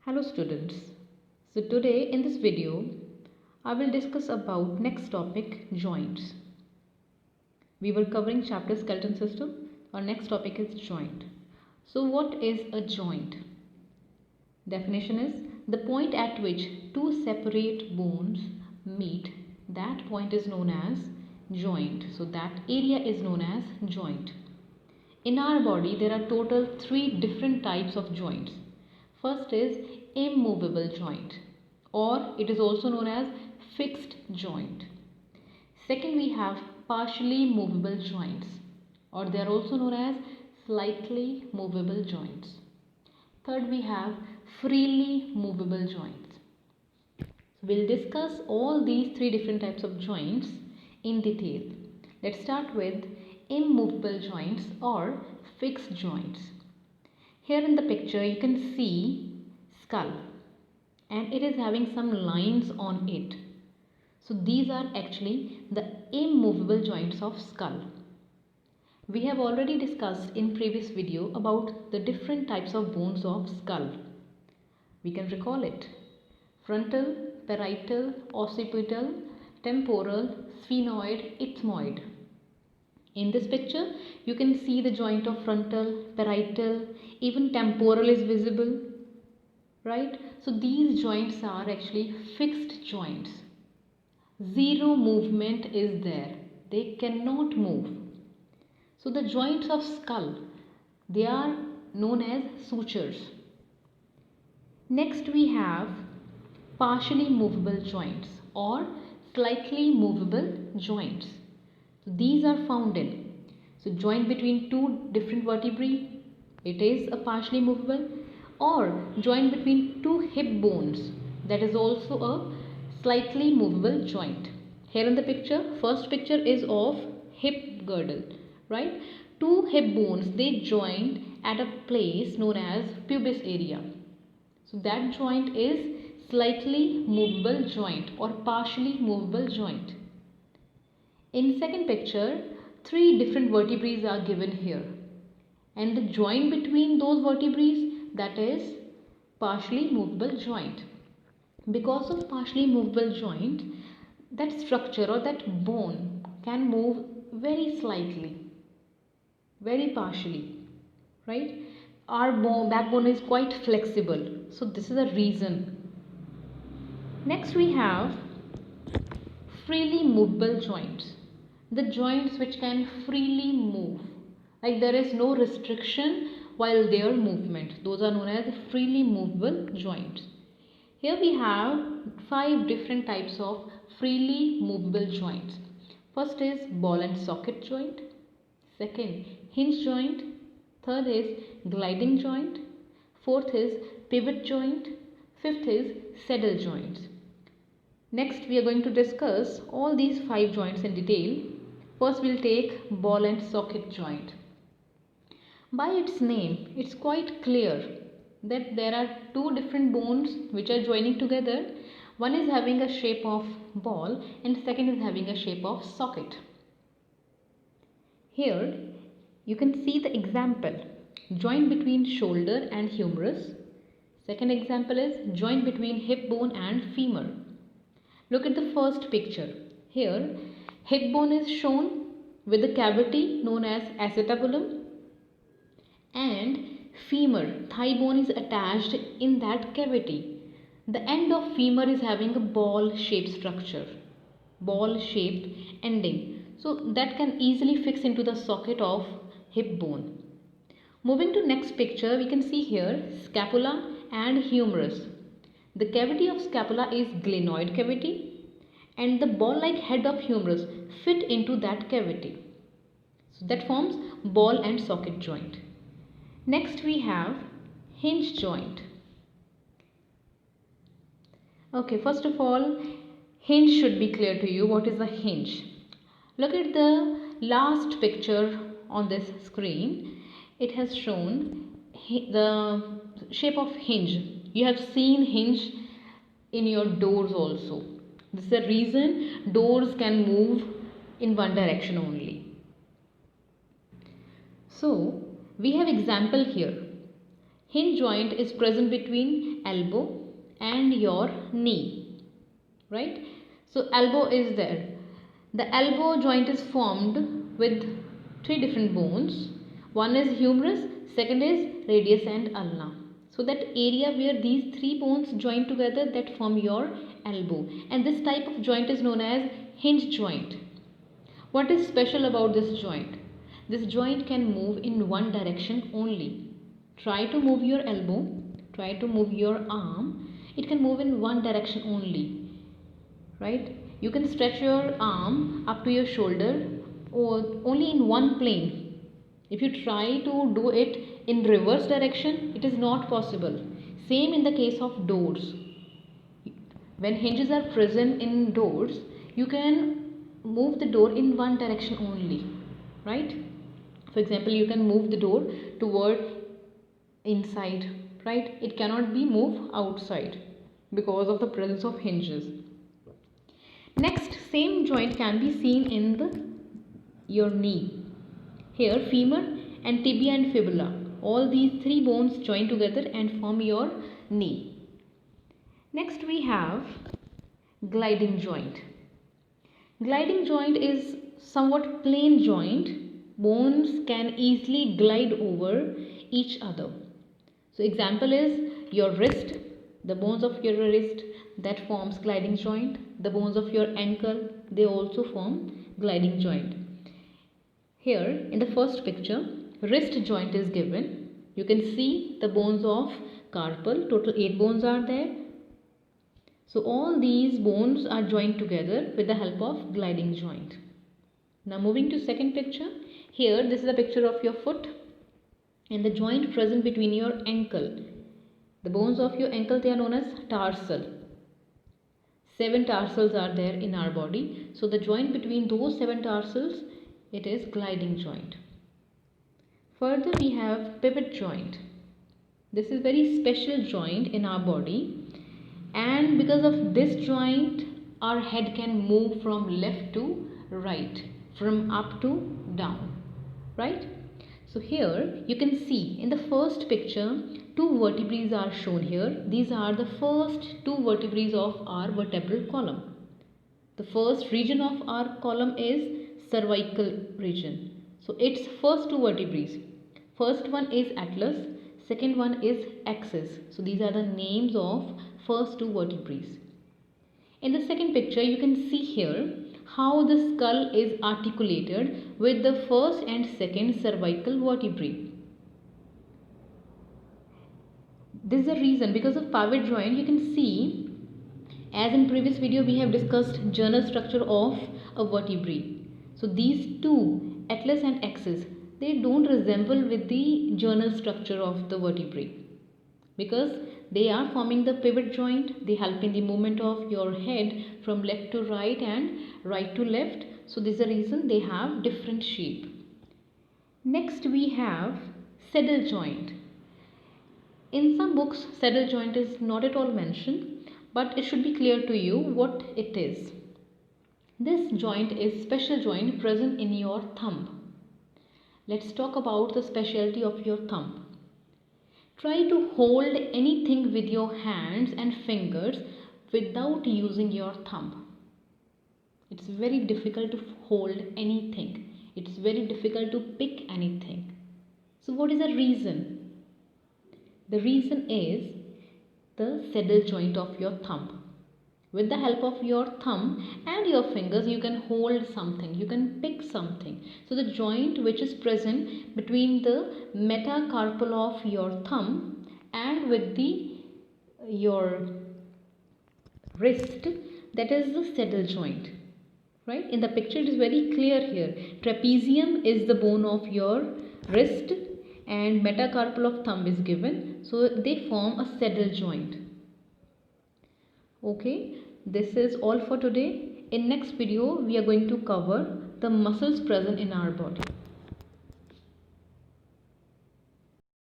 Hello students. So today in this video I will discuss about next topic, joints. We were covering chapter skeleton system. Our next topic is joint. So what is a joint? Definition is the point at which two separate bones meet. That point is known as joint. So that area is known as joint. In our body there are total 3 different types of joints. First is immovable joint, or it is also known as fixed joint. Second, we have partially movable joints, or they are also known as slightly movable joints. Third, we have freely movable joints. We'll discuss all these 3 different types of joints in detail. Let's start with immovable joints or fixed joints. Here in the picture you can see skull and it is having some lines on it. So these are actually the immovable joints of skull. We have already discussed in previous video about the different types of bones of skull. We can recall it: frontal, parietal, occipital, temporal, sphenoid, ethmoid. In this picture, you can see the joint of frontal, parietal, even temporal is visible, right? So these joints are actually fixed joints. Zero movement is there. They cannot move. So the joints of skull, they are known as sutures. Next we have partially movable joints or slightly movable joints. So these are found in, so joint between two different vertebrae, it is a partially movable, or joint between two hip bones, that is also a slightly movable joint. Here in the picture, first picture is of hip girdle, right? Two hip bones, they join at a place known as pubis area. So that joint is slightly movable joint or partially movable joint. In second picture, 3 different vertebrae are given here, and the joint between those vertebrae, that is partially movable joint. Because of partially movable joint, that structure or that bone can move very slightly, very partially, right? Our backbone is quite flexible, so this is a reason. Next we have freely movable joints, the joints which can freely move, like there is no restriction while their movement. Those are known as freely movable joints. Here we have 5 different types of freely movable joints. First is ball and socket joint. Second, hinge joint. Third is gliding joint. Fourth is pivot joint. Fifth is saddle joints. Next we are going to discuss all these 5 joints in detail. First we'll take ball and socket joint. By its name, it's quite clear that there are 2 different bones which are joining together. One is having a shape of ball and second is having a shape of socket. Here you can see the example, joint between shoulder and humerus. Second example is joint between hip bone and femur. Look at the first picture. Here hip bone is shown with a cavity known as acetabulum, and femur, thigh bone, is attached in that cavity. The end of femur is having a ball shaped structure, ball shaped ending, so that can easily fix into the socket of hip bone. Moving to next picture, we can see here scapula and humerus. The cavity of scapula is glenoid cavity and the ball like head of humerus fit into that cavity. So that forms ball and socket joint. Next we have hinge joint. Okay, first of all, hinge should be clear to you. What is a hinge? Look at the last picture on this screen. It has shown the shape of hinge. You have seen hinge in your doors also. This is the reason doors can move in one direction only. So we have example here. hinge joint is present between elbow and your knee, right? So elbow is there. The elbow joint is formed with three different bones. One is humerus, second is radius and ulna. So that area where these three bones join together, that form your elbow, and this type of joint is known as hinge joint. What is special about this joint? This joint can move in one direction only. Try to move your elbow, try to move your arm, it can move in one direction only, right? You can stretch your arm up to your shoulder or only in one plane. If you try to do it in reverse direction, it is not possible. Same in the case of doors. When hinges are present in doors, you can move the door in one direction only, right? For example, you can move the door toward inside, right? It cannot be moved outside because of the presence of hinges. Next, same joint can be seen in your knee. Here, femur and tibia and fibula, all these three bones join together and form your knee. Next, we have gliding joint. Gliding joint is somewhat plain joint. Bones can easily glide over each other. So example is your wrist, the bones of your wrist, that forms gliding joint. The bones of your ankle, they also form gliding joint. Here in the first picture, wrist joint is given. You can see the bones of carpal, total 8 bones are there. So all these bones are joined together with the help of gliding joint. Now moving to second picture, here this is a picture of your foot and the joint present between your ankle. The bones of your ankle, they are known as tarsal. 7 tarsals are there in our body. So the joint between those 7 tarsals, it is gliding joint. Further we have pivot joint. This is very special joint in our body, and because of this joint our head can move from left to right, from up to down, right? So here you can see in the first picture 2 vertebrae are shown here. These are the first 2 vertebrae of our vertebral column. The first region of our column is cervical region. So its first 2 vertebrae. First one is atlas, second one is axis. So these are the names of first 2 vertebrae. In the second picture you can see here how the skull is articulated with the first and second cervical vertebrae. This is the reason, because of pivot joint you can see, as in previous video we have discussed journal structure of a vertebrae. So these two, atlas and axis, they don't resemble with the journal structure of the vertebrae because they are forming the pivot joint. They help in the movement of your head from left to right and right to left. So this is the reason they have different shape. Next we have saddle joint. In some books saddle joint is not at all mentioned, but it should be clear to you what it is. This joint is special joint present in your thumb. Let's talk about the specialty of your thumb. Try to hold anything with your hands and fingers without using your thumb. It's very difficult to hold anything. It's very difficult to pick anything. So what is the reason? The reason is the saddle joint of your thumb. With the help of your thumb and your fingers, you can hold something, you can pick something. So the joint which is present between the metacarpal of your thumb and with your wrist, that is the saddle joint. Right? In the picture it is very clear here. Trapezium is the bone of your wrist and metacarpal of thumb is given. So they form a saddle joint. Okay, this is all for today. In next video we are going to cover the muscles present in our body.